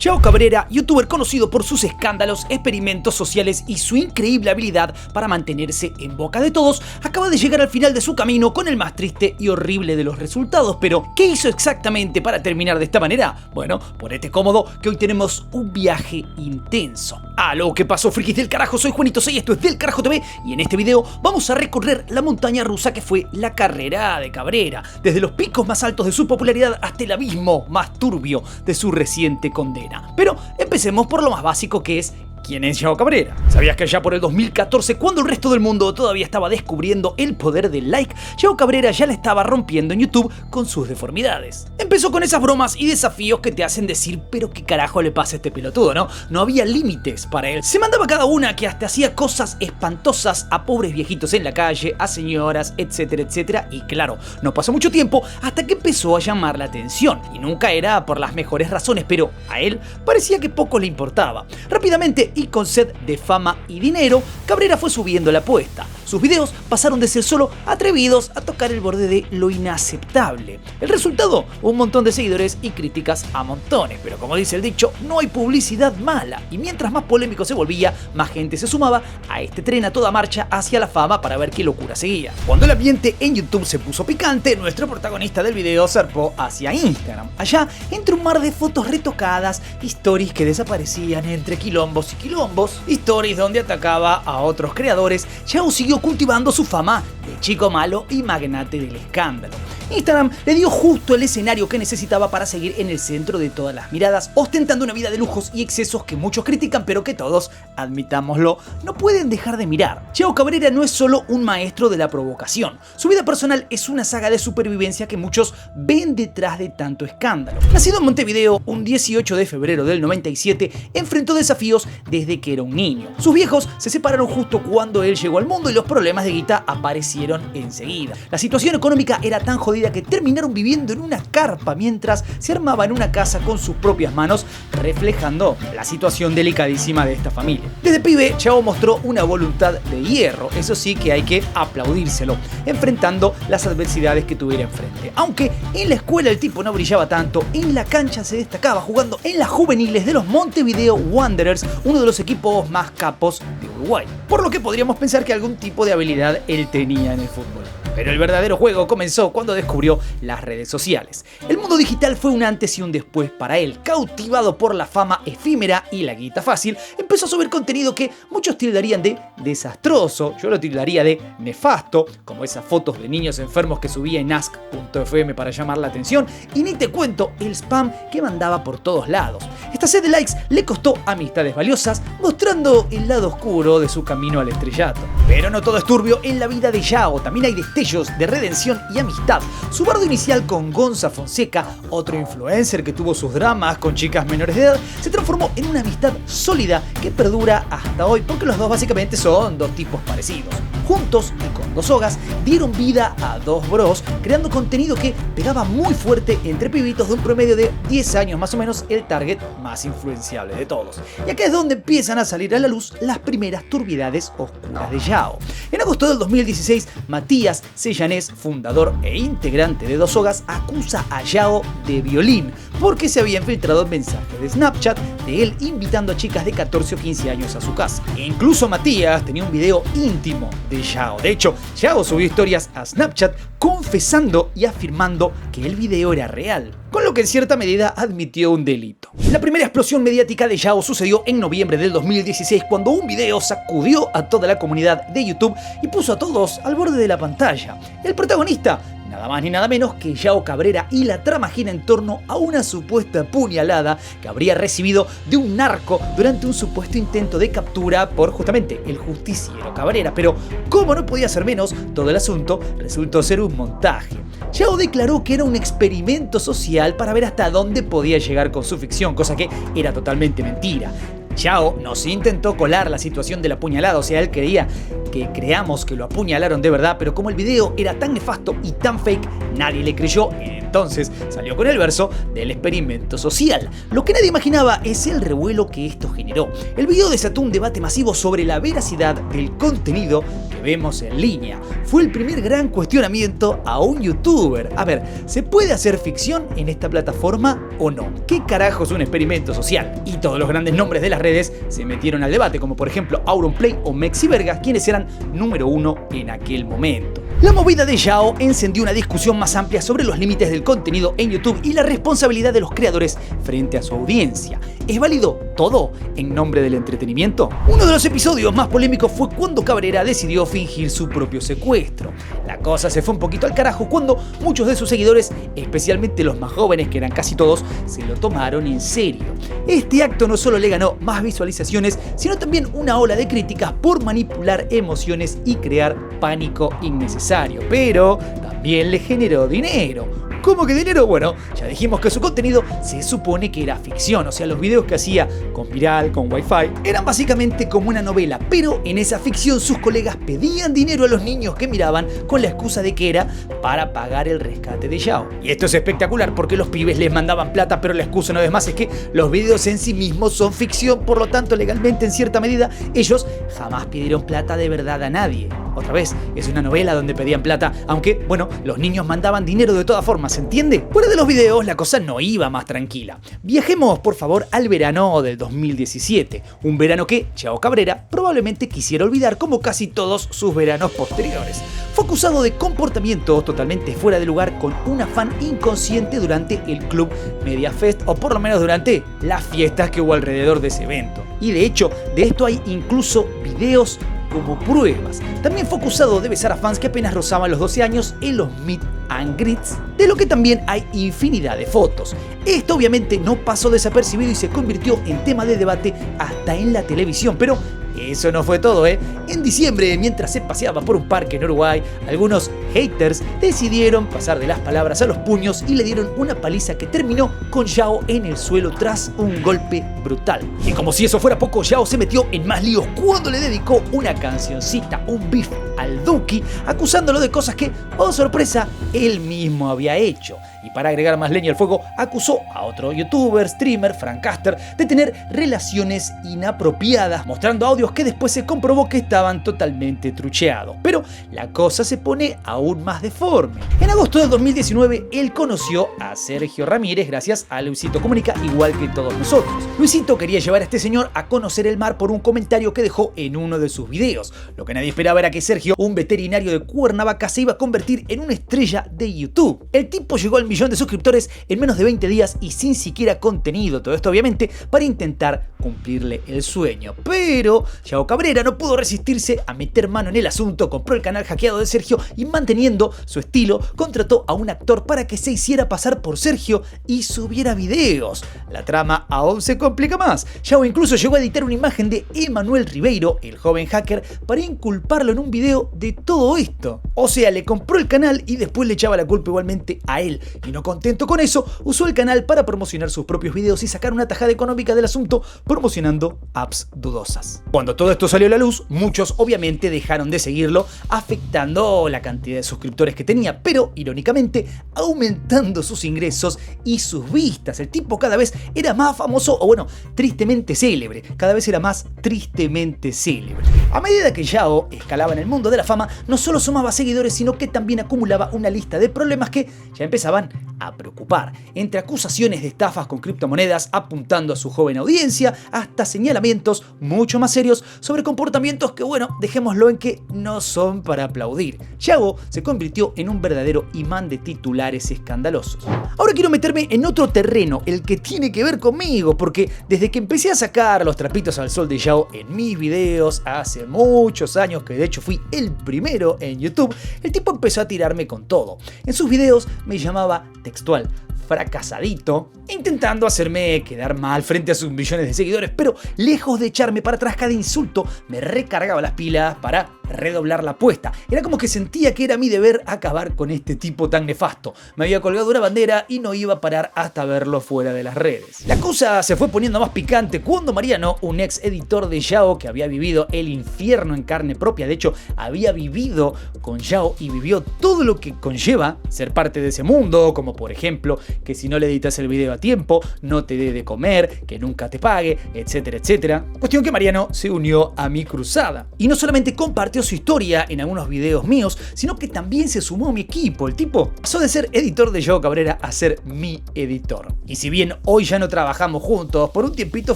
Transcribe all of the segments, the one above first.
Yao Cabrera, youtuber conocido por sus escándalos, experimentos sociales y su increíble habilidad para mantenerse en boca de todos, acaba de llegar al final de su camino con el más triste y horrible de los resultados. Pero, ¿qué hizo exactamente para terminar de esta manera? Bueno, ponete cómodo que hoy tenemos un viaje intenso. ¡Aló! ¿Qué pasó, frikis del carajo? Soy Juanito 6, esto es Del Carajo TV y en este video vamos a recorrer la montaña rusa que fue la carrera de Cabrera, desde los picos más altos de su popularidad hasta el abismo más turbio de su reciente condena. Pero empecemos por lo más básico, que es ¿quién es Yao Cabrera? ¿Sabías que allá por el 2014, cuando el resto del mundo todavía estaba descubriendo el poder del like, Yao Cabrera ya la estaba rompiendo en YouTube con sus deformidades? Empezó con esas bromas y desafíos que te hacen decir, pero qué carajo le pasa a este pelotudo, ¿no? No había límites para él. Se mandaba cada una que hasta hacía cosas espantosas a pobres viejitos en la calle, a señoras, etcétera, etcétera. Y claro, no pasó mucho tiempo hasta que empezó a llamar la atención. Y nunca era por las mejores razones, pero a él parecía que poco le importaba. Rápidamente, y con sed de fama y dinero, Cabrera fue subiendo la apuesta. Sus videos pasaron de ser solo atrevidos a tocar el borde de lo inaceptable. El resultado, un montón de seguidores y críticas a montones, pero como dice el dicho, no hay publicidad mala, y mientras más polémico se volvía, más gente se sumaba a este tren a toda marcha hacia la fama para ver qué locura seguía. Cuando el ambiente en YouTube se puso picante, nuestro protagonista del video zarpó hacia Instagram. Allá, entre un mar de fotos retocadas, stories que desaparecían entre quilombos y quilombos, stories donde atacaba a otros creadores, Yao siguió cultivando su fama de chico malo y magnate del escándalo. Instagram le dio justo el escenario que necesitaba para seguir en el centro de todas las miradas, ostentando una vida de lujos y excesos que muchos critican, pero que todos, admitámoslo, no pueden dejar de mirar. Yao Cabrera no es solo un maestro de la provocación. Su vida personal es una saga de supervivencia que muchos ven detrás de tanto escándalo. Nacido en Montevideo un 18 de febrero del 97, enfrentó desafíos desde que era un niño. Sus viejos se separaron justo cuando él llegó al mundo y los problemas de guita aparecieron enseguida. La situación económica era tan jodida que terminaron viviendo en una carpa mientras se armaban una casa con sus propias manos, reflejando la situación delicadísima de esta familia. Desde pibe, Yao mostró una voluntad de hierro, eso sí que hay que aplaudírselo, enfrentando las adversidades que tuviera enfrente. Aunque en la escuela el tipo no brillaba tanto, en la cancha se destacaba jugando en las juveniles de los Montevideo Wanderers, uno de los equipos más capos de Uruguay. Por lo que podríamos pensar que algún tipo de habilidad él tenía en el fútbol. Pero el verdadero juego comenzó cuando descubrió las redes sociales. El mundo digital fue un antes y un después para él. Cautivado por la fama efímera y la guita fácil, empezó a subir contenido que muchos tildarían de desastroso, yo lo tildaría de nefasto, como esas fotos de niños enfermos que subía en ask.fm para llamar la atención, y ni te cuento el spam que mandaba por todos lados. Esta sed de likes le costó amistades valiosas, mostrando el lado oscuro de su camino al estrellato. Pero no todo es turbio en la vida de Yao, también hay destellos de redención y amistad. Su bardo inicial con Gonza Fonseca, otro influencer que tuvo sus dramas con chicas menores de edad, se transformó en una amistad sólida que perdura hasta hoy, porque los dos básicamente son dos tipos parecidos. Juntos y con dos sogas dieron vida a dos bros, creando contenido que pegaba muy fuerte entre pibitos de un promedio de 10 años más o menos, el target más influenciable de todos. Y acá es donde empiezan a salir a la luz las primeras turbidades oscuras de Yao. En agosto del 2016, Matías Sellanés, fundador e integrante de Dos Sogas, acusa a Yao de violín porque se había infiltrado mensajes de Snapchat de él invitando a chicas de 14 o 15 años a su casa. E incluso Matías tenía un video íntimo de Yao. De hecho, Yao subió historias a Snapchat confesando y afirmando que el video era real, con lo que en cierta medida admitió un delito. La primera explosión mediática de Yao sucedió en noviembre del 2016, cuando un video sacudió a toda la comunidad de YouTube y puso a todos al borde de la pantalla. El protagonista, nada más ni nada menos que Yao Cabrera, y la trama gira en torno a una supuesta puñalada que habría recibido de un narco durante un supuesto intento de captura por justamente el justiciero Cabrera. Pero como no podía ser menos, todo el asunto resultó ser un montaje. Yao declaró que era un experimento social para ver hasta dónde podía llegar con su ficción, cosa que era totalmente mentira. Yao nos intentó colar la situación de la puñalada, o sea, él quería que creamos que lo apuñalaron de verdad, pero como el video era tan nefasto y tan fake, nadie le creyó, entonces salió con el verso del experimento social. Lo que nadie imaginaba es el revuelo que esto generó. El video desató un debate masivo sobre la veracidad del contenido que vemos en línea. Fue el primer gran cuestionamiento a un youtuber. A ver, ¿se puede hacer ficción en esta plataforma o no? ¿Qué carajo es un experimento social? Y todos los grandes nombres de las redes se metieron al debate, como por ejemplo Auronplay o Mexiverga, quienes eran número uno en aquel momento. La movida de Xiao encendió una discusión más amplia sobre los límites del contenido en YouTube y la responsabilidad de los creadores frente a su audiencia. ¿Es válido todo en nombre del entretenimiento? Uno de los episodios más polémicos fue cuando Cabrera decidió fingir su propio secuestro. La cosa se fue un poquito al carajo cuando muchos de sus seguidores, especialmente los más jóvenes, que eran casi todos, se lo tomaron en serio. Este acto no solo le ganó más visualizaciones, sino también una ola de críticas por manipular emociones y crear pánico innecesario, pero también le generó dinero. ¿Cómo que dinero? Bueno, ya dijimos que su contenido se supone que era ficción, o sea, los videos que hacía con Viral, con Wi-Fi, eran básicamente como una novela, pero en esa ficción sus colegas pedían dinero a los niños que miraban con la excusa de que era para pagar el rescate de Xiao. Y esto es espectacular porque los pibes les mandaban plata, pero la excusa una vez más es que los videos en sí mismos son ficción, por lo tanto legalmente en cierta medida ellos jamás pidieron plata de verdad a nadie. Otra vez, es una novela donde pedían plata, aunque, bueno, los niños mandaban dinero de todas formas, ¿se entiende? Fuera de los videos, la cosa no iba más tranquila. Viajemos, por favor, al verano del 2017, un verano que Xiao Cabrera probablemente quisiera olvidar como casi todos sus veranos posteriores. Fue acusado de comportamientos totalmente fuera de lugar con un afán inconsciente durante el Club Media Fest, o por lo menos durante las fiestas que hubo alrededor de ese evento. Y de hecho, de esto hay incluso videos como pruebas. También fue acusado de besar a fans que apenas rozaban los 12 años en los meet and greets, de lo que también hay infinidad de fotos. Esto obviamente no pasó desapercibido y se convirtió en tema de debate hasta en la televisión, pero eso no fue todo, ¿eh? En diciembre, mientras se paseaba por un parque en Uruguay, algunos haters decidieron pasar de las palabras a los puños y le dieron una paliza que terminó con Xiao en el suelo tras un golpe brutal. Y como si eso fuera poco, Xiao se metió en más líos cuando le dedicó una cancioncita, un beef al Duki, acusándolo de cosas que, oh sorpresa, él mismo había hecho. Y para agregar más leña al fuego, acusó a otro youtuber, streamer, Francaster, de tener relaciones inapropiadas, mostrando audios que después se comprobó que estaban totalmente trucheados. Pero la cosa se pone aún más deforme. En agosto del 2019, él conoció a Sergio Ramírez gracias a Luisito Comunica, igual que todos nosotros. Luisito quería llevar a este señor a conocer el mar por un comentario que dejó en uno de sus videos. Lo que nadie esperaba era que Sergio, un veterinario de Cuernavaca, se iba a convertir en una estrella de YouTube. El tipo llegó al millón de suscriptores en menos de 20 días y sin siquiera contenido. Todo esto obviamente para intentar cumplirle el sueño. Pero Xiao Cabrera no pudo resistirse a meter mano en el asunto, compró el canal hackeado de Sergio y, manteniendo su estilo, contrató a un actor para que se hiciera pasar por Sergio y subiera videos. La trama aún se complica más. Xiao incluso llegó a editar una imagen de Emanuel Ribeiro, el joven hacker, para inculparlo en un video de todo esto. O sea, le compró el canal y después le echaba la culpa igualmente a él. Y no contento con eso, usó el canal para promocionar sus propios videos y sacar una tajada económica del asunto promocionando apps dudosas. Cuando todo esto salió a la luz, muchos obviamente dejaron de seguirlo, afectando la cantidad de suscriptores que tenía, pero irónicamente aumentando sus ingresos y sus vistas. El tipo cada vez era más famoso, o bueno, tristemente célebre, cada vez era más tristemente célebre. A medida que Xiao escalaba en el mundo de la fama, no solo sumaba seguidores, sino que también acumulaba una lista de problemas que ya empezaban a preocupar, entre acusaciones de estafas con criptomonedas apuntando a su joven audiencia, hasta señalamientos mucho más serios sobre comportamientos que, bueno, dejémoslo en que no son para aplaudir. Xiao se convirtió en un verdadero imán de titulares escandalosos. Ahora quiero meterme en otro terreno, el que tiene que ver conmigo, porque desde que empecé a sacar los trapitos al sol de Xiao en mis videos hace muchos años, que de hecho fui el primero en YouTube, el tipo empezó a tirarme con todo. En sus videos me llamaba textual fracasadito, intentando hacerme quedar mal frente a sus millones de seguidores, pero lejos de echarme para atrás cada insulto, me recargaba las pilas para redoblar la apuesta. Era como que sentía que era mi deber acabar con este tipo tan nefasto. Me había colgado una bandera y no iba a parar hasta verlo fuera de las redes. La cosa se fue poniendo más picante cuando Mariano, un ex editor de Yao que había vivido el infierno en carne propia, de hecho había vivido con Yao y vivió todo lo que conlleva ser parte de ese mundo, como por ejemplo que si no le editas el video a tiempo, no te dé de comer, que nunca te pague, etcétera, etcétera. Cuestión que Mariano se unió a mi cruzada. Y no solamente compartió su historia en algunos videos míos, sino que también se sumó a mi equipo. El tipo pasó de ser editor de Yao Cabrera a ser mi editor. Y si bien hoy ya no trabajamos juntos, por un tiempito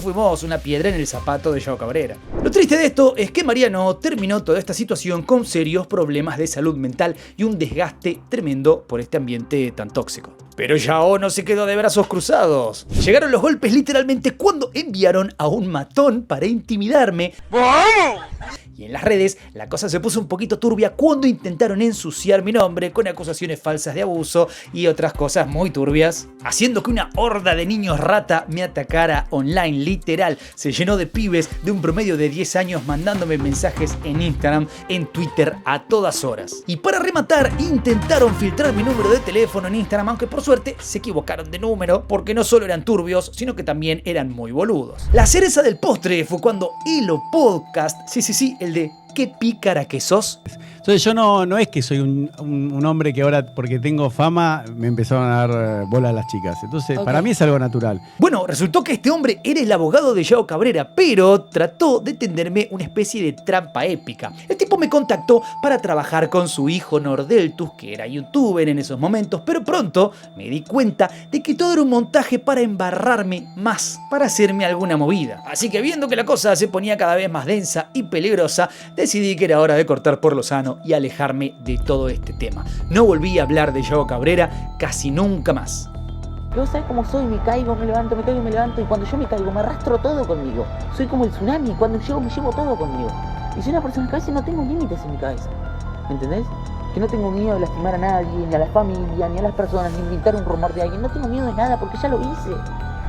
fuimos una piedra en el zapato de Yao Cabrera. Lo triste de esto es que Mariano terminó toda esta situación con serios problemas de salud mental y un desgaste tremendo por este ambiente tan tóxico. Pero Yao no se quedó de brazos cruzados. Llegaron los golpes literalmente cuando enviaron a un matón para intimidarme. ¡Vamos! Y en las redes la cosa se puso un poquito turbia cuando intentaron ensuciar mi nombre con acusaciones falsas de abuso y otras cosas muy turbias, haciendo que una horda de niños rata me atacara online, literal. Se llenó de pibes de un promedio de 10 años mandándome mensajes en Instagram, en Twitter a todas horas. Y para rematar, intentaron filtrar mi número de teléfono en Instagram, aunque por suerte se equivocaron de número, porque no solo eran turbios, sino que también eran muy boludos. La cereza del postre fue cuando Elo Podcast, sí, el de ¿Qué pícara que sos? Entonces yo no es que soy un hombre que ahora, porque tengo fama, me empezaron a dar bola a las chicas. Entonces, para mí es algo natural. Bueno, resultó que este hombre era el abogado de Yao Cabrera, pero trató de tenderme una especie de trampa épica. El tipo me contactó para trabajar con su hijo Nordeltus, que era youtuber en esos momentos, pero pronto me di cuenta de que todo era un montaje para embarrarme más, para hacerme alguna movida. Así que viendo que la cosa se ponía cada vez más densa y peligrosa, decidí que era hora de cortar por lo sano y alejarme de todo este tema. No volví a hablar de Yao Cabrera casi nunca más. Yo sabes cómo soy, me caigo, me levanto, y cuando yo me caigo me arrastro todo conmigo. Soy como el tsunami, cuando llego me llevo todo conmigo. Y soy una persona que a veces no tengo límites en mi cabeza, ¿me entendés? Que no tengo miedo de lastimar a nadie, ni a la familia, ni a las personas, ni inventar un rumor de alguien. No tengo miedo de nada porque ya lo hice.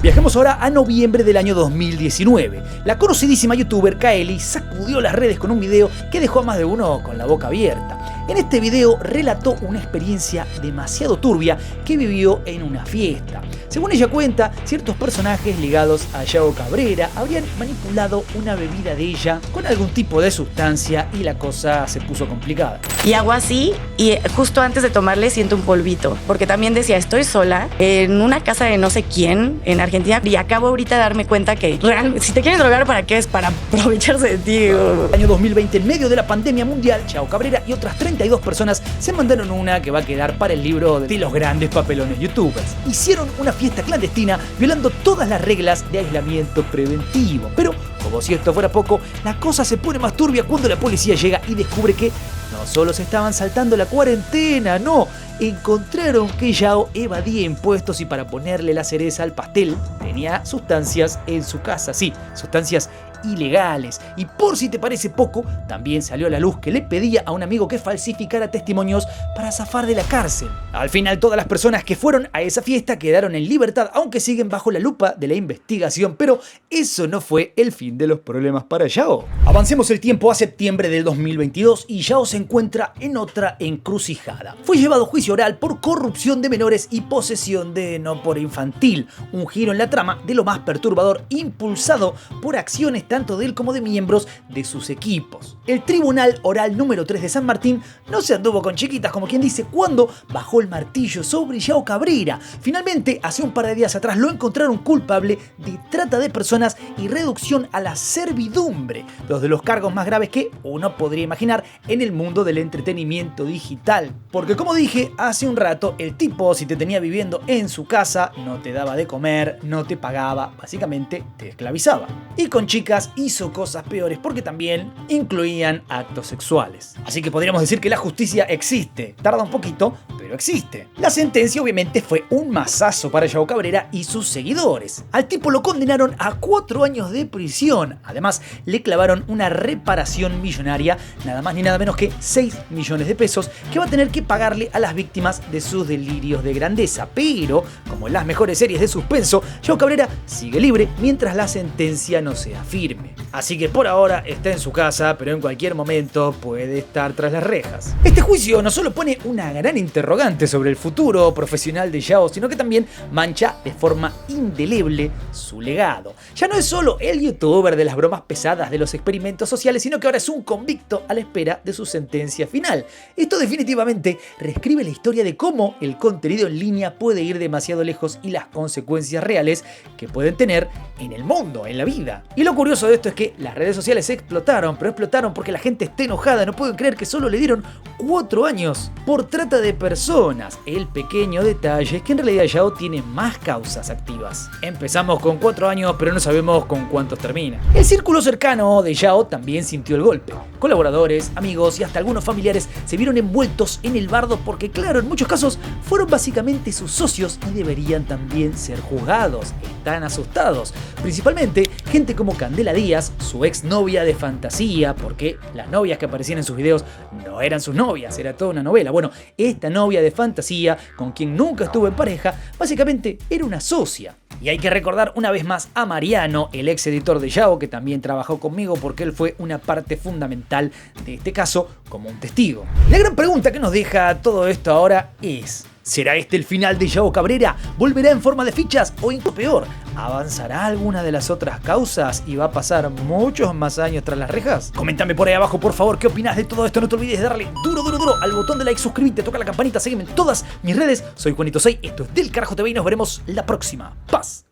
Viajemos ahora a noviembre del año 2019. La conocidísima youtuber Kaeli sacudió las redes con un video que dejó a más de uno con la boca abierta. En este video relató una experiencia demasiado turbia que vivió en una fiesta. Según ella cuenta, ciertos personajes ligados a Yao Cabrera habrían manipulado una bebida de ella con algún tipo de sustancia y la cosa se puso complicada. Y hago así y justo antes de tomarle siento un polvito, porque también decía, estoy sola en una casa de no sé quién en Argentina y acabo ahorita de darme cuenta que realmente si te quieren drogar, ¿para qué? Es para aprovecharse de ti. Año 2020, en medio de la pandemia mundial, Yao Cabrera y otras 32 personas se mandaron una que va a quedar para el libro de los grandes papelones youtubers. Hicieron una fiesta clandestina violando todas las reglas de aislamiento preventivo. Pero, como si esto fuera poco, la cosa se pone más turbia cuando la policía llega y descubre que no solo se estaban saltando la cuarentena, no. Encontraron que Yao evadía impuestos y para ponerle la cereza al pastel tenía sustancias en su casa, sí, sustancias ilegales. Y por si te parece poco, también salió a la luz que le pedía a un amigo que falsificara testimonios para zafar de la cárcel. Al final, todas las personas que fueron a esa fiesta quedaron en libertad, aunque siguen bajo la lupa de la investigación, pero eso no fue el fin de los problemas para Yao. Avancemos el tiempo a septiembre del 2022 y Yao se encuentra en otra encrucijada. Fue llevado a juicio oral por corrupción de menores y posesión de no por infantil, un giro en la trama de lo más perturbador impulsado por acciones tanto de él como de miembros de sus equipos. El Tribunal Oral número 3 de San Martín no se anduvo con chiquitas, como quien dice, cuando bajó el martillo sobre Yao Cabrera. Finalmente, hace un par de días atrás lo encontraron culpable de trata de personas y reducción a la servidumbre, dos de los cargos más graves que uno podría imaginar en el mundo del entretenimiento digital. Porque como dije hace un rato, el tipo, si te tenía viviendo en su casa, no te daba de comer, no te pagaba, básicamente te esclavizaba. Y con chicas hizo cosas peores porque también incluían actos sexuales. Así que podríamos decir que la justicia existe. Tarda un poquito, pero pero existe. La sentencia obviamente fue un mazazo para Yao Cabrera y sus seguidores. Al tipo lo condenaron a 4 años de prisión. Además, le clavaron una reparación millonaria, nada más ni nada menos que 6 millones de pesos, que va a tener que pagarle a las víctimas de sus delirios de grandeza. Pero, como en las mejores series de suspenso, Yao Cabrera sigue libre mientras la sentencia no sea firme. Así que por ahora está en su casa, pero en cualquier momento puede estar tras las rejas. Este juicio no solo pone una gran interrogante sobre el futuro profesional de Yao, sino que también mancha de forma indeleble su legado. Ya no es solo el youtuber de las bromas pesadas de los experimentos sociales, sino que ahora es un convicto a la espera de su sentencia final. Esto definitivamente reescribe la historia de cómo el contenido en línea puede ir demasiado lejos y las consecuencias reales que pueden tener en el mundo, en la vida. Y lo curioso de esto es que las redes sociales explotaron, pero explotaron porque la gente está enojada. No pueden creer que solo le dieron 4 años por trata de personas. El pequeño detalle es que en realidad Yao tiene más causas activas. Empezamos con 4 años, pero no sabemos con cuántos termina. El círculo cercano de Yao también sintió el golpe. Colaboradores, amigos y hasta algunos familiares se vieron envueltos en el bardo porque, claro, en muchos casos fueron básicamente sus socios y deberían también ser juzgados. Están asustados. Principalmente gente como Candela Díaz, su exnovia de fantasía, porque las novias que aparecían en sus videos no eran sus novias, era toda una novela. Bueno, esta novia de fantasía, con quien nunca estuvo en pareja, básicamente era una socia. Y hay que recordar una vez más a Mariano, el ex editor de Yao, que también trabajó conmigo porque él fue una parte fundamental de este caso como un testigo. La gran pregunta que nos deja todo esto ahora es: ¿será este el final de Yao Cabrera? ¿Volverá en forma de fichas? O incluso peor, ¿avanzará alguna de las otras causas y va a pasar muchos más años tras las rejas? Coméntame por ahí abajo, por favor, qué opinas de todo esto. No te olvides de darle duro al botón de like, suscribirte, toca la campanita, sígueme en todas mis redes. Soy Juanito 6, esto es Del Carajo TV y nos veremos la próxima. Paz.